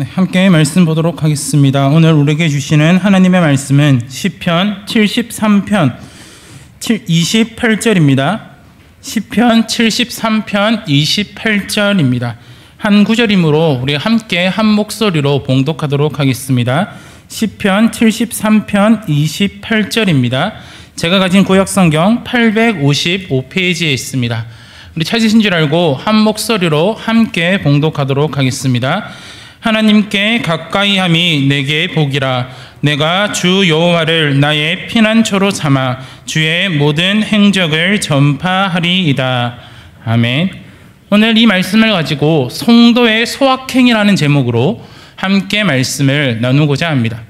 네, 함께 말씀 보도록 하겠습니다. 오늘 우리에게 주시는 하나님의 말씀은 시편 73편 28절입니다. 시편 73편 28절입니다. 한 구절이므로 우리 함께 한 목소리로 봉독하도록 하겠습니다. 시편 73편 28절입니다. 제가 가진 구약성경 855페이지에 있습니다. 우리 찾으신 줄 알고 한 목소리로 함께 봉독하도록 하겠습니다. 하나님께 가까이함이 내게 복이라. 내가 주 여호와를 나의 피난처로 삼아 주의 모든 행적을 전파하리이다. 아멘. 오늘 이 말씀을 가지고 성도의 소확행이라는 제목으로 함께 말씀을 나누고자 합니다.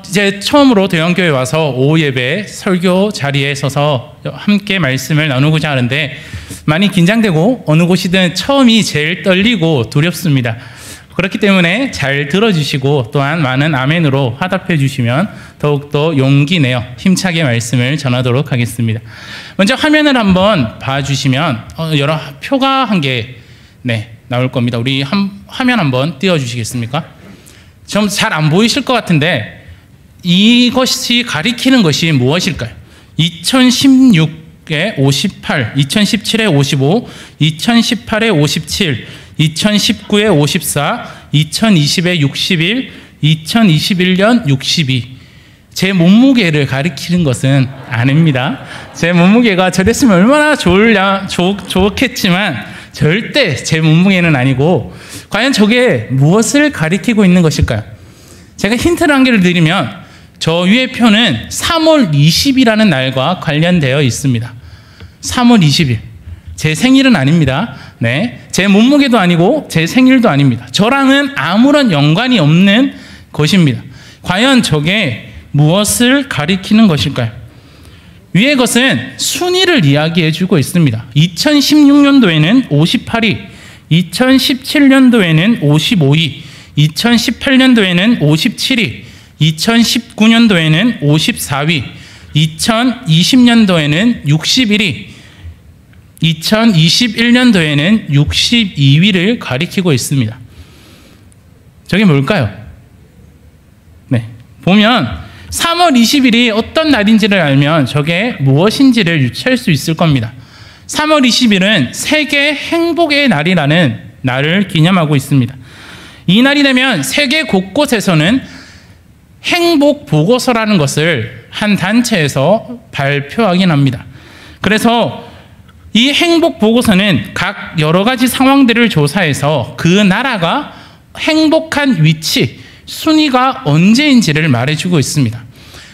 이제 처음으로 대형교회 와서 오후 예배 설교 자리에 서서 함께 말씀을 나누고자 하는데 많이 긴장되고 어느 곳이든 처음이 제일 떨리고 두렵습니다. 그렇기 때문에 잘 들어주시고 또한 많은 아멘으로 화답해 주시면 더욱더 용기 내어 힘차게 말씀을 전하도록 하겠습니다. 먼저 화면을 한번 봐주시면 여러 표가 한 개 나올 겁니다. 우리 화면 한번 띄워주시겠습니까? 좀 잘 안 보이실 것 같은데 이것이 가리키는 것이 무엇일까요? 2016에 58, 2017에 55, 2018에 57, 2019에 54, 2020에 61, 2021년 62. 제 몸무게를 가리키는 것은 아닙니다. 제 몸무게가 저랬으면 얼마나 좋겠지만 절대 제 몸무게는 아니고, 과연 저게 무엇을 가리키고 있는 것일까요? 제가 힌트를 한 개를 드리면 저 위에 표는 3월 20일이라는 날과 관련되어 있습니다. 3월 20일. 제 생일은 아닙니다. 제 몸무게도 아니고 제 생일도 아닙니다. 저랑은 아무런 연관이 없는 것입니다. 과연 저게 무엇을 가리키는 것일까요? 위의 것은 순위를 이야기해 주고 있습니다. 2016년도에는 58위, 2017년도에는 55위, 2018년도에는 57위, 2019년도에는 54위, 2020년도에는 61위, 2021년도에는 62위를 가리키고 있습니다. 저게 뭘까요? 보면 3월 20일이 어떤 날인지를 알면 저게 무엇인지를 유추할 수 있을 겁니다. 3월 20일은 세계 행복의 날이라는 날을 기념하고 있습니다. 이 날이 되면 세계 곳곳에서는 행복 보고서라는 것을 한 단체에서 발표하긴 합니다. 그래서 이 행복 보고서는 각 여러 가지 상황들을 조사해서 그 나라가 행복한 위치, 순위가 언제인지를 말해주고 있습니다.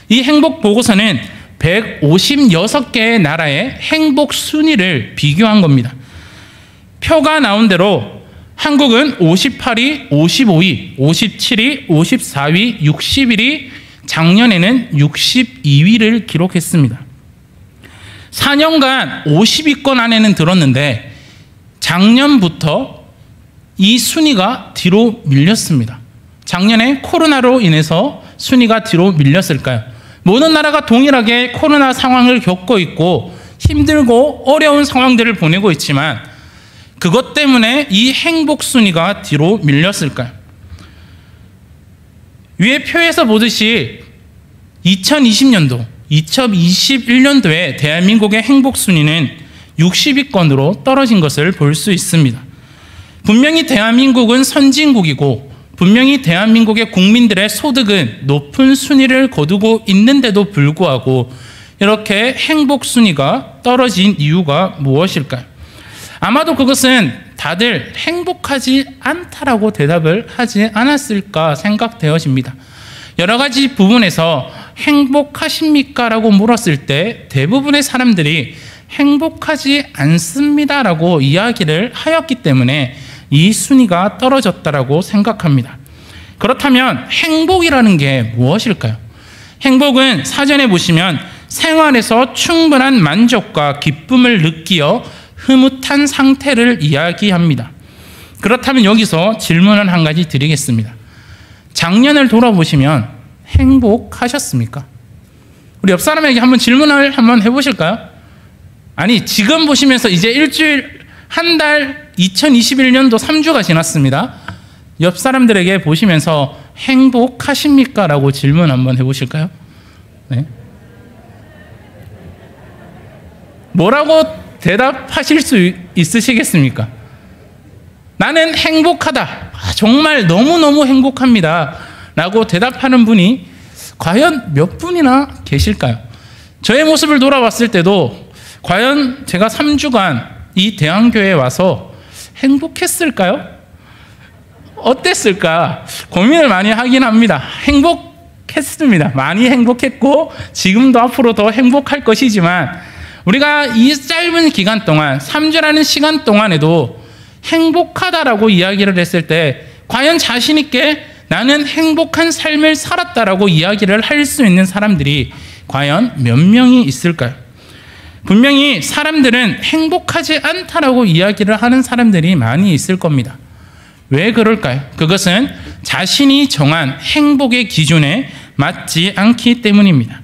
이 행복 보고서는 156개의 나라의 행복 순위를 비교한 겁니다. 표가 나온 대로 한국은 58위, 55위, 57위, 54위, 61위, 작년에는 62위를 기록했습니다. 4년간 50위권 안에는 들었는데 작년부터 이 순위가 뒤로 밀렸습니다. 작년에 코로나로 인해서 순위가 뒤로 밀렸을까요? 모든 나라가 동일하게 코로나 상황을 겪고 있고 힘들고 어려운 상황들을 보내고 있지만 그것 때문에 이 행복 순위가 뒤로 밀렸을까요? 위에 표에서 보듯이 2020년도, 2021년도에 대한민국의 행복 순위는 60위권으로 떨어진 것을 볼 수 있습니다. 분명히 대한민국은 선진국이고 분명히 대한민국의 국민들의 소득은 높은 순위를 거두고 있는데도 불구하고 이렇게 행복 순위가 떨어진 이유가 무엇일까요? 아마도 그것은 다들 행복하지 않다라고 대답을 하지 않았을까 생각되어집니다. 여러 가지 부분에서 행복하십니까? 라고 물었을 때 대부분의 사람들이 행복하지 않습니다라고 이야기를 하였기 때문에 이 순위가 떨어졌다라고 생각합니다. 그렇다면 행복이라는 게 무엇일까요? 행복은 사전에 보시면 생활에서 충분한 만족과 기쁨을 느끼어 흐뭇한 상태를 이야기합니다. 그렇다면 여기서 질문을 한 가지 드리겠습니다. 작년을 돌아보시면 행복하셨습니까? 우리 옆 사람에게 한번 질문을 한번 해보실까요? 아니, 지금 보시면서 이제 일주일, 한 달, 2021년도 3주가 지났습니다. 옆 사람들에게 보시면서 행복하십니까? 라고 질문 한번 해보실까요? 네. 뭐라고 대답하실 수 있으시겠습니까? 나는 행복하다. 정말 너무너무 행복합니다. 라고 대답하는 분이 과연 몇 분이나 계실까요? 저의 모습을 돌아봤을 때도 과연 제가 3주간 이 대한교회에 와서 행복했을까요? 어땠을까? 고민을 많이 하긴 합니다. 행복했습니다. 많이 행복했고 지금도 앞으로 더 행복할 것이지만 우리가 이 짧은 기간 동안 3주라는 시간 동안에도 행복하다라고 이야기를 했을 때 과연 자신 있게 나는 행복한 삶을 살았다라고 이야기를 할 수 있는 사람들이 과연 몇 명이 있을까요? 분명히 사람들은 행복하지 않다라고 이야기를 하는 사람들이 많이 있을 겁니다. 왜 그럴까요? 그것은 자신이 정한 행복의 기준에 맞지 않기 때문입니다.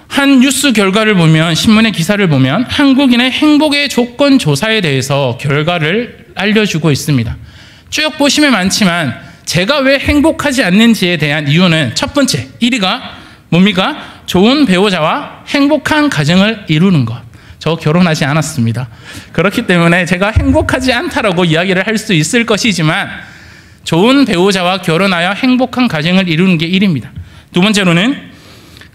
한 뉴스 결과를 보면, 신문의 기사를 보면 한국인의 행복의 조건 조사에 대해서 결과를 알려주고 있습니다. 쭉 보시면 많지만 제가 왜 행복하지 않는지에 대한 이유는 첫 번째, 1위가 뭡니까? 좋은 배우자와 행복한 가정을 이루는 것. 저 결혼하지 않았습니다. 그렇기 때문에 제가 행복하지 않다라고 이야기를 할 수 있을 것이지만 좋은 배우자와 결혼하여 행복한 가정을 이루는 게 1위입니다. 두 번째로는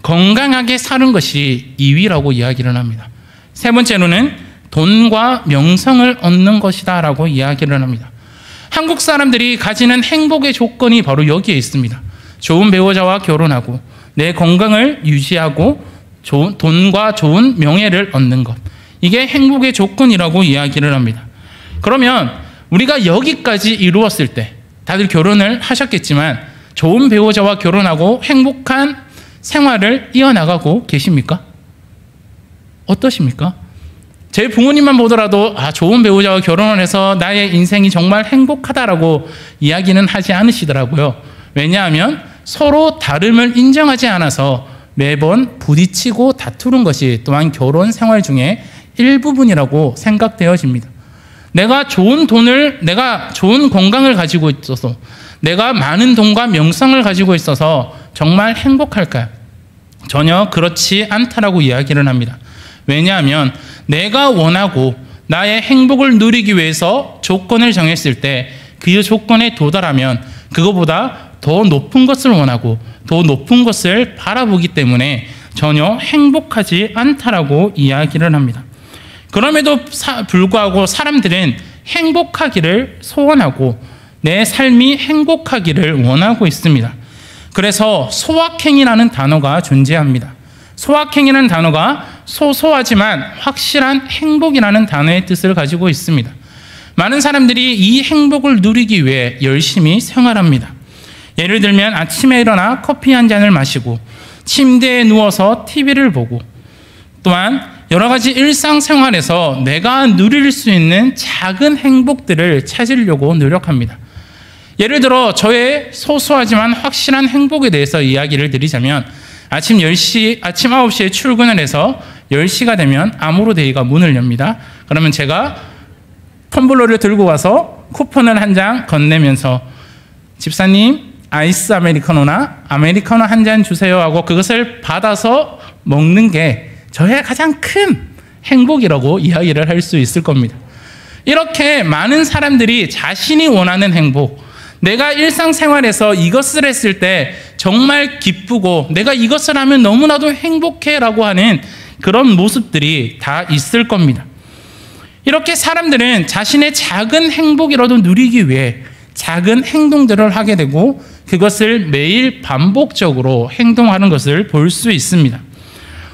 건강하게 사는 것이 2위라고 이야기를 합니다. 세 번째로는 돈과 명성을 얻는 것이다 라고 이야기를 합니다. 한국 사람들이 가지는 행복의 조건이 바로 여기에 있습니다. 좋은 배우자와 결혼하고 내 건강을 유지하고 돈과 좋은 명예를 얻는 것. 이게 행복의 조건이라고 이야기를 합니다. 그러면 우리가 여기까지 이루었을 때 다들 결혼을 하셨겠지만 좋은 배우자와 결혼하고 행복한 생활을 이어나가고 계십니까? 어떠십니까? 제 부모님만 보더라도 좋은 배우자와 결혼을 해서 나의 인생이 정말 행복하다라고 이야기는 하지 않으시더라고요. 왜냐하면 서로 다름을 인정하지 않아서 매번 부딪히고 다투는 것이 또한 결혼 생활 중에 일부분이라고 생각되어집니다. 내가 좋은 돈을, 내가 좋은 건강을 가지고 있어서, 내가 많은 돈과 명성을 가지고 있어서 정말 행복할까요? 전혀 그렇지 않다라고 이야기를 합니다. 왜냐하면 내가 원하고 나의 행복을 누리기 위해서 조건을 정했을 때 그 조건에 도달하면 그거보다 더 높은 것을 원하고 더 높은 것을 바라보기 때문에 전혀 행복하지 않다라고 이야기를 합니다. 그럼에도 불구하고 사람들은 행복하기를 소원하고 내 삶이 행복하기를 원하고 있습니다. 그래서 소확행이라는 단어가 존재합니다. 소확행이라는 단어가 소소하지만 확실한 행복이라는 단어의 뜻을 가지고 있습니다. 많은 사람들이 이 행복을 누리기 위해 열심히 생활합니다. 예를 들면 아침에 일어나 커피 한 잔을 마시고 침대에 누워서 TV를 보고 또한 여러 가지 일상생활에서 내가 누릴 수 있는 작은 행복들을 찾으려고 노력합니다. 예를 들어 저의 소소하지만 확실한 행복에 대해서 이야기를 드리자면 아침 9시에 출근을 해서 10시가 되면 아모르데이가 문을 엽니다. 그러면 제가 텀블러를 들고 와서 쿠폰을 한 장 건네면서 집사님 아이스 아메리카노나 아메리카노 한 잔 주세요 하고 그것을 받아서 먹는 게 저의 가장 큰 행복이라고 이야기를 할 수 있을 겁니다. 이렇게 많은 사람들이 자신이 원하는 행복, 내가 일상생활에서 이것을 했을 때 정말 기쁘고 내가 이것을 하면 너무나도 행복해라고 하는 그런 모습들이 다 있을 겁니다. 이렇게 사람들은 자신의 작은 행복이라도 누리기 위해 작은 행동들을 하게 되고 그것을 매일 반복적으로 행동하는 것을 볼 수 있습니다.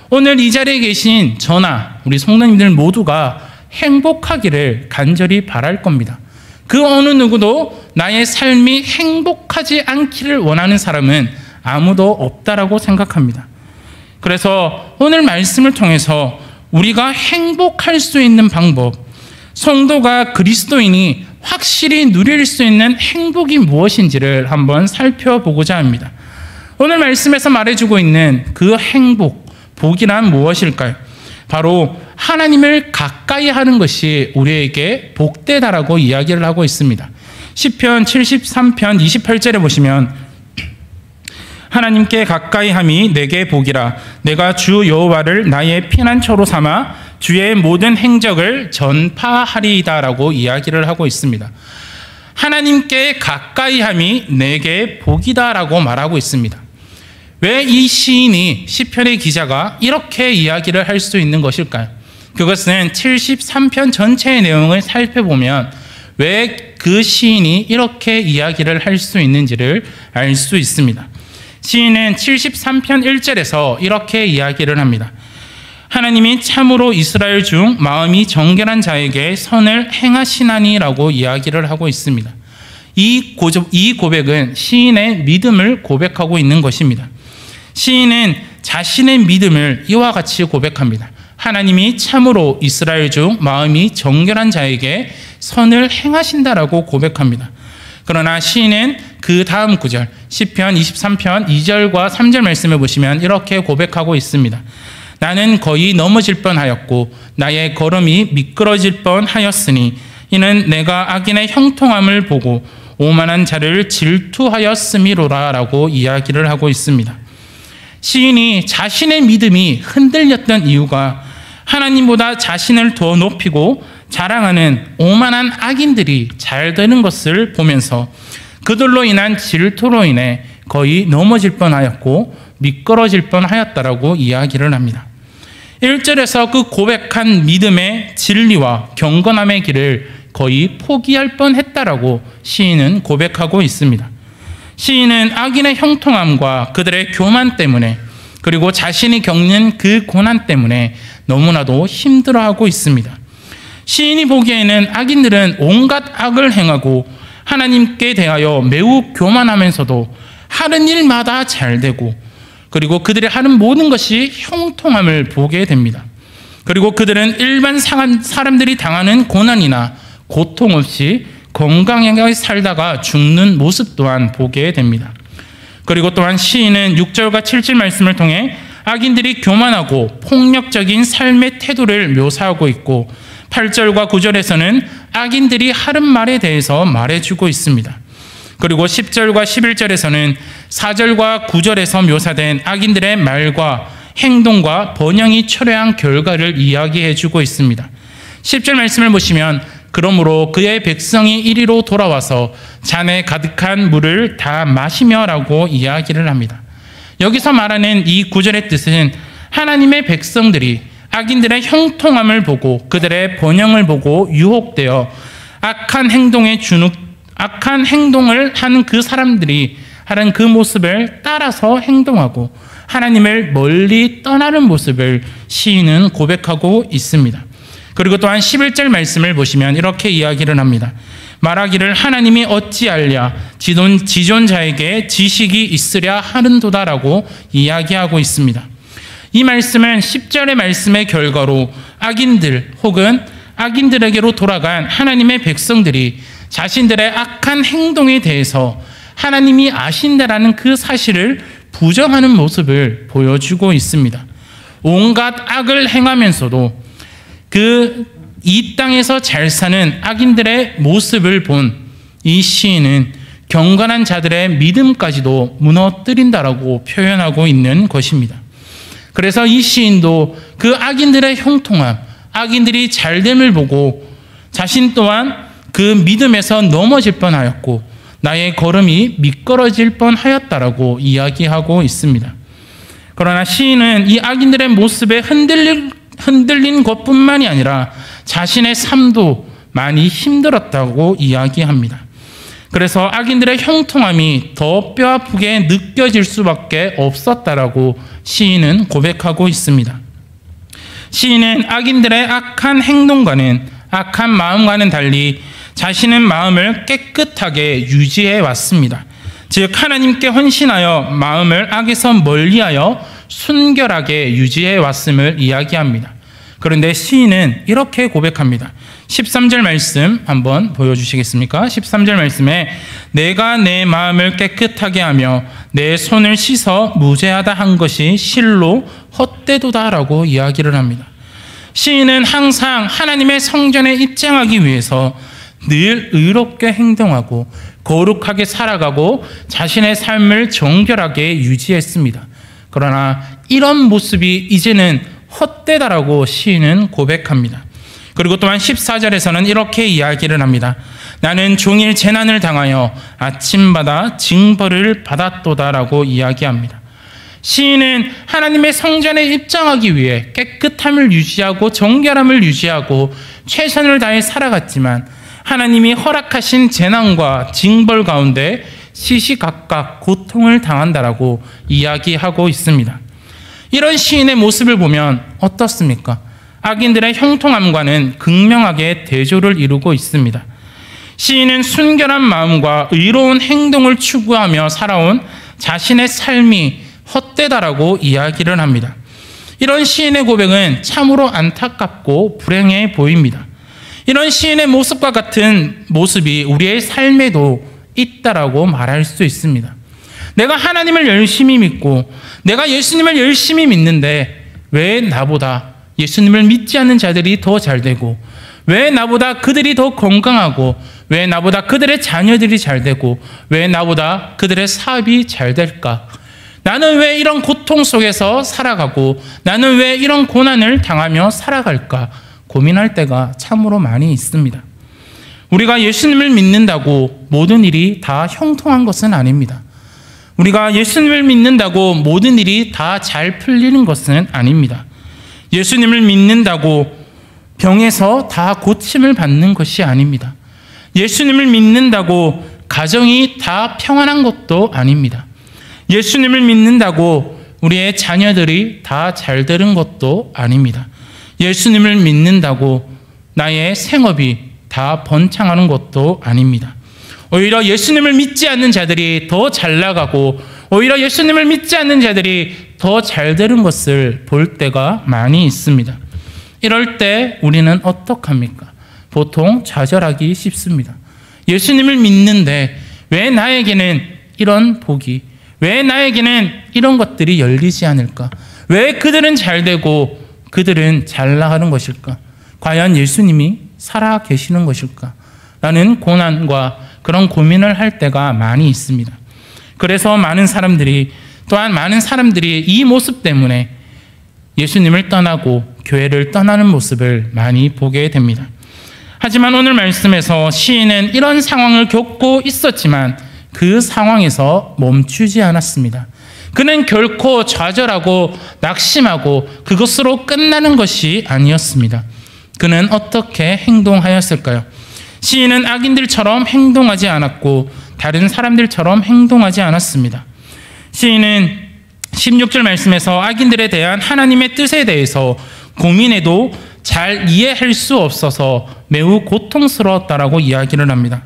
오늘 이 자리에 계신 저나 우리 성도님들 모두가 행복하기를 간절히 바랄 겁니다. 그 어느 누구도 나의 삶이 행복하지 않기를 원하는 사람은 아무도 없다라고 생각합니다. 그래서 오늘 말씀을 통해서 우리가 행복할 수 있는 방법, 성도가 그리스도인이 확실히 누릴 수 있는 행복이 무엇인지를 한번 살펴보고자 합니다. 오늘 말씀에서 말해주고 있는 그 행복, 복이란 무엇일까요? 바로 하나님을 가까이 하는 것이 우리에게 복되다라고 이야기를 하고 있습니다. 시편 73편 28절에 보시면 하나님께 가까이 함이 내게 복이라. 내가 주 여호와를 나의 피난처로 삼아 주의 모든 행적을 전파하리이다라고 이야기를 하고 있습니다. 하나님께 가까이 함이 내게 복이다라고 말하고 있습니다. 왜 이 시인이, 시편의 기자가 이렇게 이야기를 할 수 있는 것일까요? 그것은 73편 전체의 내용을 살펴보면 왜 그 시인이 이렇게 이야기를 할 수 있는지를 알 수 있습니다. 시인은 73편 1절에서 이렇게 이야기를 합니다. 하나님이 참으로 이스라엘 중 마음이 정결한 자에게 선을 행하시나니라고 이야기를 하고 있습니다. 이 고백은 시인의 믿음을 고백하고 있는 것입니다. 시인은 자신의 믿음을 이와 같이 고백합니다. 하나님이 참으로 이스라엘 중 마음이 정결한 자에게 선을 행하신다라고 고백합니다. 그러나 시인은 그 다음 구절, 시편 23편 2절과 3절 말씀을 보시면 이렇게 고백하고 있습니다. 나는 거의 넘어질 뻔하였고 나의 걸음이 미끄러질 뻔하였으니 이는 내가 악인의 형통함을 보고 오만한 자를 질투하였음이로라 라고 이야기를 하고 있습니다. 시인이 자신의 믿음이 흔들렸던 이유가 하나님보다 자신을 더 높이고 자랑하는 오만한 악인들이 잘 되는 것을 보면서 그들로 인한 질투로 인해 거의 넘어질 뻔하였고 미끄러질 뻔하였다라고 이야기를 합니다. 1절에서 그 고백한 믿음의 진리와 경건함의 길을 거의 포기할 뻔했다라고 시인은 고백하고 있습니다. 시인은 악인의 형통함과 그들의 교만 때문에 그리고 자신이 겪는 그 고난 때문에 너무나도 힘들어하고 있습니다. 시인이 보기에는 악인들은 온갖 악을 행하고 하나님께 대하여 매우 교만하면서도 하는 일마다 잘되고 그리고 그들이 하는 모든 것이 형통함을 보게 됩니다. 그리고 그들은 일반 사람들이 당하는 고난이나 고통 없이 건강하게 살다가 죽는 모습 또한 보게 됩니다. 그리고 또한 시인은 6절과 7절 말씀을 통해 악인들이 교만하고 폭력적인 삶의 태도를 묘사하고 있고 8절과 9절에서는 악인들이 하는 말에 대해서 말해주고 있습니다. 그리고 10절과 11절에서는 4절과 9절에서 묘사된 악인들의 말과 행동과 번영이 철회한 결과를 이야기해주고 있습니다. 10절 말씀을 보시면 그러므로 그의 백성이 이리로 돌아와서 잔에 가득한 물을 다 마시며라고 이야기를 합니다. 여기서 말하는 이 구절의 뜻은 하나님의 백성들이 악인들의 형통함을 보고 그들의 번영을 보고 유혹되어 악한 행동을 하는 그 사람들이 하는 그 모습을 따라서 행동하고 하나님을 멀리 떠나는 모습을 시인은 고백하고 있습니다. 그리고 또한 11절 말씀을 보시면 이렇게 이야기를 합니다. 말하기를 하나님이 어찌 알랴 지존자에게 지식이 있으랴 하는도다라고 이야기하고 있습니다. 이 말씀은 10절의 말씀의 결과로 악인들 혹은 악인들에게로 돌아간 하나님의 백성들이 자신들의 악한 행동에 대해서 하나님이 아신다라는 그 사실을 부정하는 모습을 보여주고 있습니다. 온갖 악을 행하면서도 이 땅에서 잘 사는 악인들의 모습을 본 이 시인은 경건한 자들의 믿음까지도 무너뜨린다라고 표현하고 있는 것입니다. 그래서 이 시인도 그 악인들의 형통함, 악인들이 잘됨을 보고 자신 또한 그 믿음에서 넘어질 뻔하였고 나의 걸음이 미끄러질 뻔하였다라고 이야기하고 있습니다. 그러나 시인은 이 악인들의 모습에 흔들린 것뿐만이 아니라 자신의 삶도 많이 힘들었다고 이야기합니다. 그래서 악인들의 형통함이 더 뼈아프게 느껴질 수밖에 없었다라고 시인은 고백하고 있습니다. 시인은 악인들의 악한 행동과는 악한 마음과는 달리 자신의 마음을 깨끗하게 유지해 왔습니다. 즉 하나님께 헌신하여 마음을 악에서 멀리하여 순결하게 유지해 왔음을 이야기합니다. 그런데 시인은 이렇게 고백합니다. 13절 말씀 한번 보여주시겠습니까? 13절 말씀에 내가 내 마음을 깨끗하게 하며 내 손을 씻어 무죄하다 한 것이 실로 헛되도다라고 이야기를 합니다. 시인은 항상 하나님의 성전에 입장하기 위해서 늘 의롭게 행동하고 거룩하게 살아가고 자신의 삶을 정결하게 유지했습니다. 그러나 이런 모습이 이제는 헛되다라고 시인은 고백합니다. 그리고 또한 14절에서는 이렇게 이야기를 합니다. 나는 종일 재난을 당하여 아침마다 징벌을 받았도다라고 이야기합니다. 시인은 하나님의 성전에 입장하기 위해 깨끗함을 유지하고 정결함을 유지하고 최선을 다해 살아갔지만 하나님이 허락하신 재난과 징벌 가운데 시시각각 고통을 당한다라고 이야기하고 있습니다. 이런 시인의 모습을 보면 어떻습니까? 악인들의 형통함과는 극명하게 대조를 이루고 있습니다. 시인은 순결한 마음과 의로운 행동을 추구하며 살아온 자신의 삶이 헛되다라고 이야기를 합니다. 이런 시인의 고백은 참으로 안타깝고 불행해 보입니다. 이런 시인의 모습과 같은 모습이 우리의 삶에도 있다라고 말할 수 있습니다. 내가 하나님을 열심히 믿고 내가 예수님을 열심히 믿는데 왜 나보다 예수님을 믿지 않는 자들이 더 잘되고 왜 나보다 그들이 더 건강하고 왜 나보다 그들의 자녀들이 잘되고 왜 나보다 그들의 사업이 잘될까? 나는 왜 이런 고통 속에서 살아가고 나는 왜 이런 고난을 당하며 살아갈까? 고민할 때가 참으로 많이 있습니다. 우리가 예수님을 믿는다고 모든 일이 다 형통한 것은 아닙니다. 우리가 예수님을 믿는다고 모든 일이 다 잘 풀리는 것은 아닙니다. 예수님을 믿는다고 병에서 다 고침을 받는 것이 아닙니다. 예수님을 믿는다고 가정이 다 평안한 것도 아닙니다. 예수님을 믿는다고 우리의 자녀들이 다 잘 되는 것도 아닙니다. 예수님을 믿는다고 나의 생업이 다 번창하는 것도 아닙니다. 오히려 예수님을 믿지 않는 자들이 더 잘 나가고 오히려 예수님을 믿지 않는 자들이 더 잘 되는 것을 볼 때가 많이 있습니다. 이럴 때 우리는 어떡합니까? 보통 좌절하기 쉽습니다. 예수님을 믿는데 왜 나에게는 이런 복이, 왜 나에게는 이런 것들이 열리지 않을까? 왜 그들은 잘 되고 그들은 잘 나가는 것일까? 과연 예수님이 살아 계시는 것일까? 라는 고난과 그런 고민을 할 때가 많이 있습니다. 그래서 또한 많은 사람들이 이 모습 때문에 예수님을 떠나고 교회를 떠나는 모습을 많이 보게 됩니다. 하지만 오늘 말씀에서 시인은 이런 상황을 겪고 있었지만 그 상황에서 멈추지 않았습니다. 그는 결코 좌절하고 낙심하고 그것으로 끝나는 것이 아니었습니다. 그는 어떻게 행동하였을까요? 시인은 악인들처럼 행동하지 않았고 다른 사람들처럼 행동하지 않았습니다. 시인은 16절 말씀에서 악인들에 대한 하나님의 뜻에 대해서 고민해도 잘 이해할 수 없어서 매우 고통스러웠다라고 이야기를 합니다.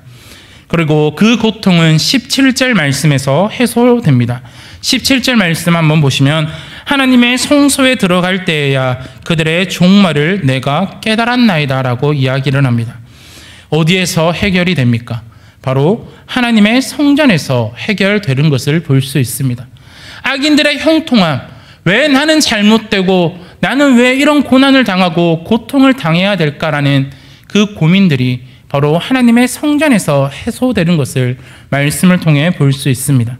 그리고 그 고통은 17절 말씀에서 해소됩니다. 17절 말씀 한번 보시면 하나님의 성소에 들어갈 때에야 그들의 종말을 내가 깨달았나이다 라고 이야기를 합니다. 어디에서 해결이 됩니까? 바로 하나님의 성전에서 해결되는 것을 볼 수 있습니다. 악인들의 형통함, 왜 나는 잘못되고 나는 왜 이런 고난을 당하고 고통을 당해야 될까라는 그 고민들이 바로 하나님의 성전에서 해소되는 것을 말씀을 통해 볼 수 있습니다.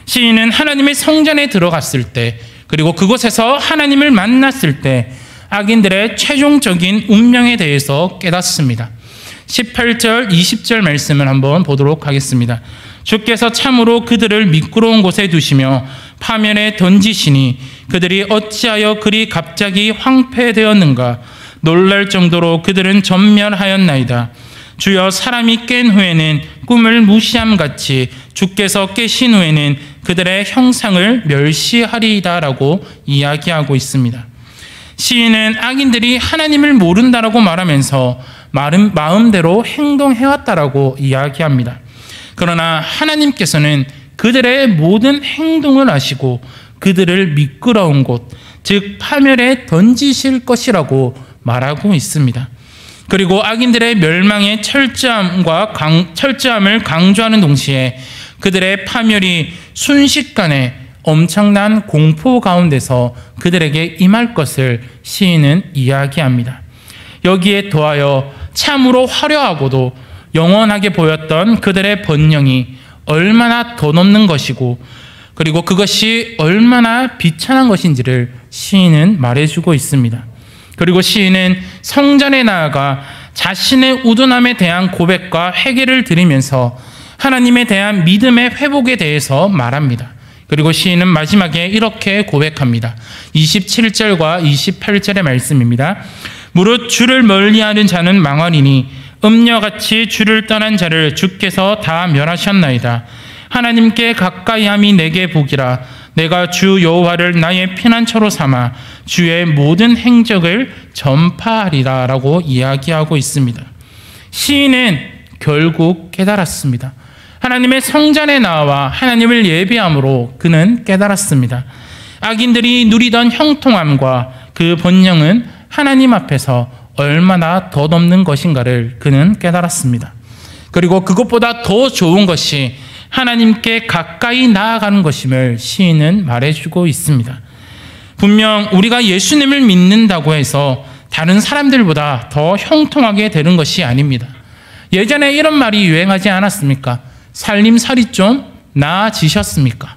시인은 하나님의 성전에 들어갔을 때 그리고 그곳에서 하나님을 만났을 때 악인들의 최종적인 운명에 대해서 깨닫습니다. 18절, 20절 말씀을 한번 보도록 하겠습니다. 주께서 참으로 그들을 미끄러운 곳에 두시며 파멸에 던지시니 그들이 어찌하여 그리 갑자기 황폐되었는가? 놀랄 정도로 그들은 전멸하였나이다. 주여, 사람이 깬 후에는 꿈을 무시함같이 주께서 깨신 후에는 그들의 형상을 멸시하리이다 라고 이야기하고 있습니다. 시인은 악인들이 하나님을 모른다라고 말하면서 마음대로 행동해왔다라고 이야기합니다. 그러나 하나님께서는 그들의 모든 행동을 아시고 그들을 미끄러운 곳, 즉 파멸에 던지실 것이라고 말하고 있습니다. 그리고 악인들의 멸망의 철저함을 강조하는 동시에 그들의 파멸이 순식간에 엄청난 공포 가운데서 그들에게 임할 것을 시인은 이야기합니다. 여기에 더하여 참으로 화려하고도 영원하게 보였던 그들의 번영이 얼마나 덧없는 것이고 그리고 그것이 얼마나 비천한 것인지를 시인은 말해주고 있습니다. 그리고 시인은 성전에 나아가 자신의 우둔함에 대한 고백과 회개를 드리면서 하나님에 대한 믿음의 회복에 대해서 말합니다. 그리고 시인은 마지막에 이렇게 고백합니다. 27절과 28절의 말씀입니다. 무릇 주를 멀리하는 자는 망하리니 음녀같이 주를 떠난 자를 주께서 다 멸하셨나이다. 하나님께 가까이함이 내게 복이라. 내가 주 여호와를 나의 피난처로 삼아 주의 모든 행적을 전파하리라 라고 이야기하고 있습니다. 시인은 결국 깨달았습니다. 하나님의 성전에 나와 하나님을 예배함으로 그는 깨달았습니다. 악인들이 누리던 형통함과 그 번영은 하나님 앞에서 얼마나 덧없는 것인가를 그는 깨달았습니다. 그리고 그것보다 더 좋은 것이 하나님께 가까이 나아가는 것임을 시인은 말해주고 있습니다. 분명 우리가 예수님을 믿는다고 해서 다른 사람들보다 더 형통하게 되는 것이 아닙니다. 예전에 이런 말이 유행하지 않았습니까? 살림살이 좀 나아지셨습니까?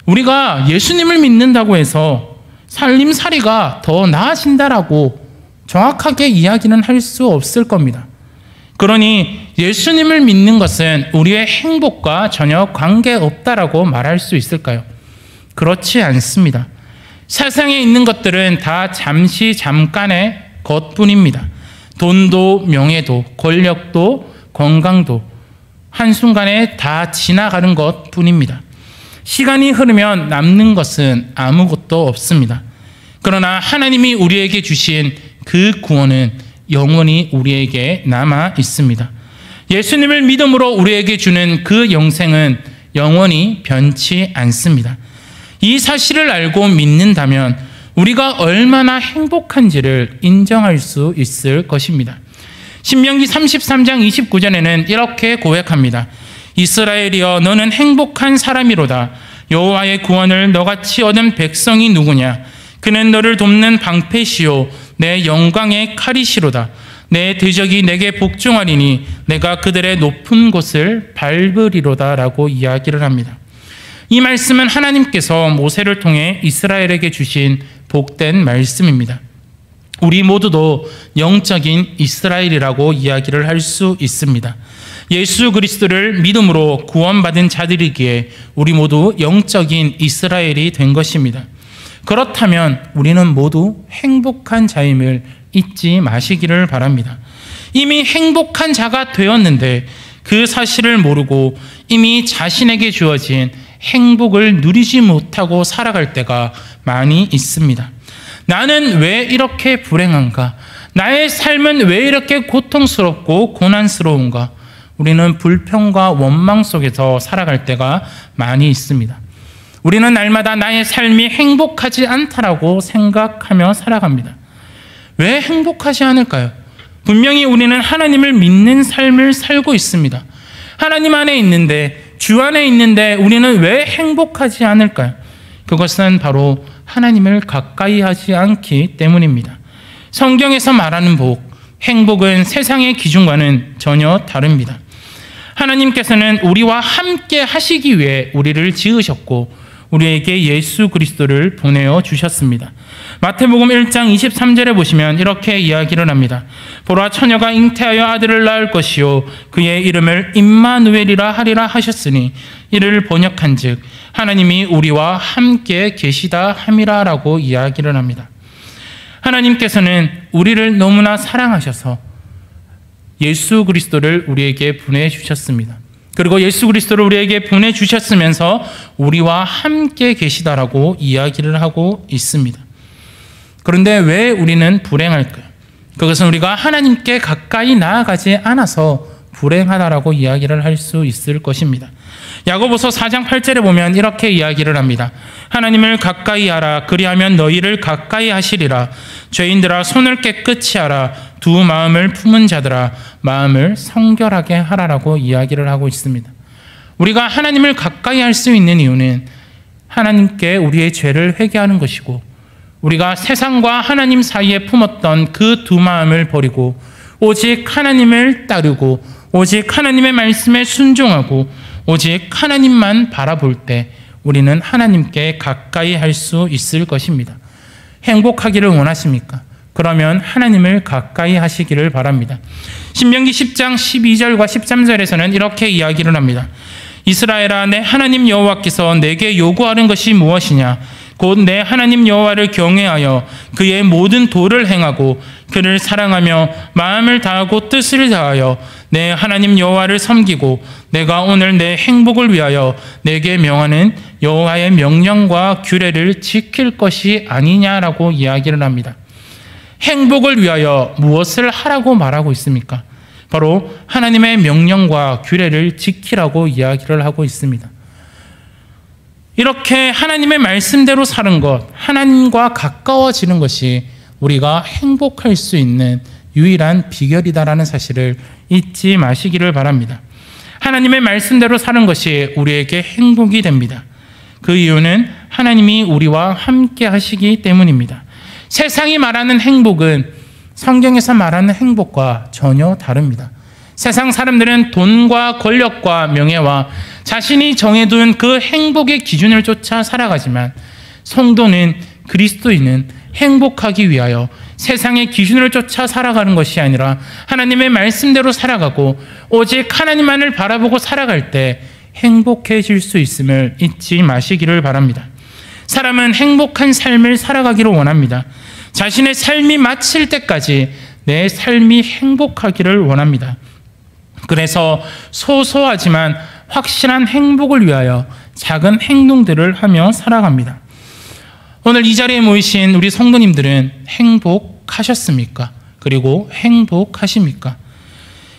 우리가 예수님을 믿는다고 해서 살림살이가 더 나아진다라고 정확하게 이야기는 할 수 없을 겁니다. 그러니 예수님을 믿는 것은 우리의 행복과 전혀 관계없다라고 말할 수 있을까요? 그렇지 않습니다. 세상에 있는 것들은 다 잠깐의 것뿐입니다. 돈도 명예도 권력도 건강도 한순간에 다 지나가는 것뿐입니다. 시간이 흐르면 남는 것은 아무것도 없습니다. 그러나 하나님이 우리에게 주신 그 구원은 영원히 우리에게 남아 있습니다. 예수님을 믿음으로 우리에게 주는 그 영생은 영원히 변치 않습니다. 이 사실을 알고 믿는다면 우리가 얼마나 행복한지를 인정할 수 있을 것입니다. 신명기 33장 29절에는 이렇게 고백합니다. 이스라엘이여 너는 행복한 사람이로다. 여호와의 구원을 너같이 얻은 백성이 누구냐? 그는 너를 돕는 방패시요 내 영광의 칼이시로다. 내 대적이 내게 복종하리니 내가 그들의 높은 곳을 밟으리로다 라고 이야기를 합니다. 이 말씀은 하나님께서 모세를 통해 이스라엘에게 주신 복된 말씀입니다. 우리 모두도 영적인 이스라엘이라고 이야기를 할 수 있습니다. 예수 그리스도를 믿음으로 구원받은 자들이기에 우리 모두 영적인 이스라엘이 된 것입니다. 그렇다면 우리는 모두 행복한 자임을 잊지 마시기를 바랍니다. 이미 행복한 자가 되었는데 그 사실을 모르고 이미 자신에게 주어진 행복을 누리지 못하고 살아갈 때가 많이 있습니다. 나는 왜 이렇게 불행한가? 나의 삶은 왜 이렇게 고통스럽고 고난스러운가? 우리는 불평과 원망 속에서 살아갈 때가 많이 있습니다. 우리는 날마다 나의 삶이 행복하지 않다라고 생각하며 살아갑니다. 왜 행복하지 않을까요? 분명히 우리는 하나님을 믿는 삶을 살고 있습니다. 하나님 안에 있는데, 주 안에 있는데 우리는 왜 행복하지 않을까요? 그것은 바로 하나님을 가까이 하지 않기 때문입니다. 성경에서 말하는 복, 행복은 세상의 기준과는 전혀 다릅니다. 하나님께서는 우리와 함께 하시기 위해 우리를 지으셨고 우리에게 예수 그리스도를 보내어 주셨습니다. 마태복음 1장 23절에 보시면 이렇게 이야기를 합니다. 보라 처녀가 잉태하여 아들을 낳을 것이요 그의 이름을 임마누엘이라 하리라 하셨으니 이를 번역한즉 하나님이 우리와 함께 계시다 함이라 라고 이야기를 합니다. 하나님께서는 우리를 너무나 사랑하셔서 예수 그리스도를 우리에게 보내주셨습니다. 그리고 예수 그리스도를 우리에게 보내주셨으면서 우리와 함께 계시다라고 이야기를 하고 있습니다. 그런데 왜 우리는 불행할까요? 그것은 우리가 하나님께 가까이 나아가지 않아서 불행하다라고 이야기를 할 수 있을 것입니다. 야고보서 4장 8절에 보면 이렇게 이야기를 합니다. 하나님을 가까이 하라. 그리하면 너희를 가까이 하시리라. 죄인들아 손을 깨끗이 하라. 두 마음을 품은 자들아 마음을 성결하게 하라라고 이야기를 하고 있습니다. 우리가 하나님을 가까이 할 수 있는 이유는 하나님께 우리의 죄를 회개하는 것이고 우리가 세상과 하나님 사이에 품었던 그 두 마음을 버리고 오직 하나님을 따르고 오직 하나님의 말씀에 순종하고 오직 하나님만 바라볼 때 우리는 하나님께 가까이 할 수 있을 것입니다. 행복하기를 원하십니까? 그러면 하나님을 가까이 하시기를 바랍니다. 신명기 10장 12절과 13절에서는 이렇게 이야기를 합니다. 이스라엘아, 내 하나님 여호와께서 내게 요구하는 것이 무엇이냐? 곧 내 하나님 여호와를 경외하여 그의 모든 도를 행하고 그를 사랑하며 마음을 다하고 뜻을 다하여 내 하나님 여호와를 섬기고 내가 오늘 내 행복을 위하여 내게 명하는 여호와의 명령과 규례를 지킬 것이 아니냐라고 이야기를 합니다. 행복을 위하여 무엇을 하라고 말하고 있습니까? 바로 하나님의 명령과 규례를 지키라고 이야기를 하고 있습니다. 이렇게 하나님의 말씀대로 사는 것, 하나님과 가까워지는 것이 우리가 행복할 수 있는 유일한 비결이다라는 사실을 잊지 마시기를 바랍니다. 하나님의 말씀대로 사는 것이 우리에게 행복이 됩니다. 그 이유는 하나님이 우리와 함께 하시기 때문입니다. 세상이 말하는 행복은 성경에서 말하는 행복과 전혀 다릅니다. 세상 사람들은 돈과 권력과 명예와 자신이 정해둔 그 행복의 기준을 쫓아 살아가지만 성도는, 그리스도인은 행복하기 위하여 세상의 기준을 쫓아 살아가는 것이 아니라 하나님의 말씀대로 살아가고 오직 하나님만을 바라보고 살아갈 때 행복해질 수 있음을 잊지 마시기를 바랍니다. 사람은 행복한 삶을 살아가기를 원합니다. 자신의 삶이 마칠 때까지 내 삶이 행복하기를 원합니다. 그래서 소소하지만 확실한 행복을 위하여 작은 행동들을 하며 살아갑니다. 오늘 이 자리에 모이신 우리 성도님들은 행복하셨습니까? 그리고 행복하십니까?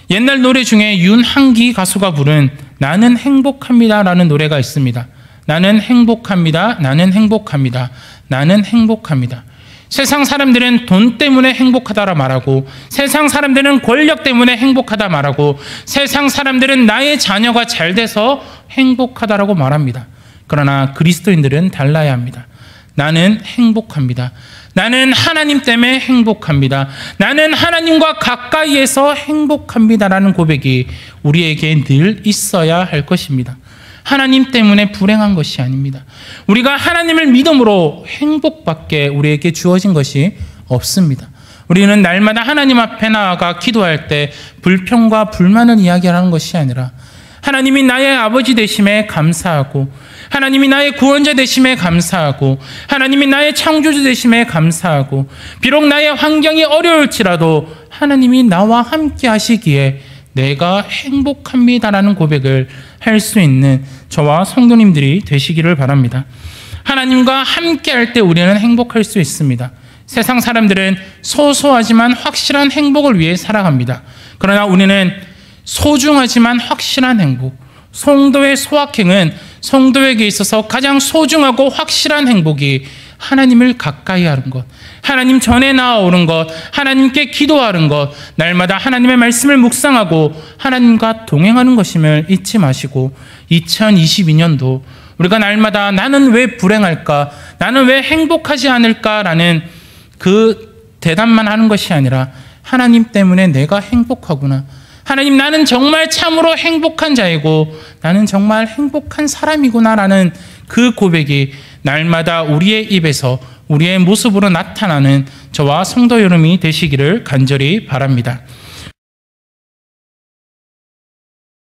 옛날 노래 중에 윤한기 가수가 부른 나는 행복합니다라는 노래가 있습니다. 나는 행복합니다. 나는 행복합니다. 나는 행복합니다. 세상 사람들은 돈 때문에 행복하다라 말하고, 세상 사람들은 권력 때문에 행복하다 말하고, 세상 사람들은 나의 자녀가 잘 돼서 행복하다라고 말합니다. 그러나 그리스도인들은 달라야 합니다. 나는 행복합니다. 나는 하나님 때문에 행복합니다. 나는 하나님과 가까이에서 행복합니다라는 고백이 우리에게 늘 있어야 할 것입니다. 하나님 때문에 불행한 것이 아닙니다. 우리가 하나님을 믿음으로 행복밖에 우리에게 주어진 것이 없습니다. 우리는 날마다 하나님 앞에 나아가 기도할 때 불평과 불만을 이야기하는 것이 아니라 하나님이 나의 아버지 되심에 감사하고, 하나님이 나의 구원자 되심에 감사하고, 하나님이 나의 창조주 되심에 감사하고, 비록 나의 환경이 어려울지라도 하나님이 나와 함께 하시기에 내가 행복합니다라는 고백을 할 수 있는 저와 성도님들이 되시기를 바랍니다. 하나님과 함께 할 때 우리는 행복할 수 있습니다. 세상 사람들은 소소하지만 확실한 행복을 위해 살아갑니다. 그러나 우리는 소중하지만 확실한 행복, 성도의 소확행은 성도에게 있어서 가장 소중하고 확실한 행복이 하나님을 가까이 하는 것, 하나님 전에 나아오는 것, 하나님께 기도하는 것, 날마다 하나님의 말씀을 묵상하고 하나님과 동행하는 것임을 잊지 마시고, 2022년도 우리가 날마다 나는 왜 불행할까, 나는 왜 행복하지 않을까라는 그 대답만 하는 것이 아니라 하나님 때문에 내가 행복하구나, 하나님 나는 정말 참으로 행복한 자이고 나는 정말 행복한 사람이구나라는 그 고백이 날마다 우리의 입에서 우리의 모습으로 나타나는 저와 성도 여러분이 되시기를 간절히 바랍니다.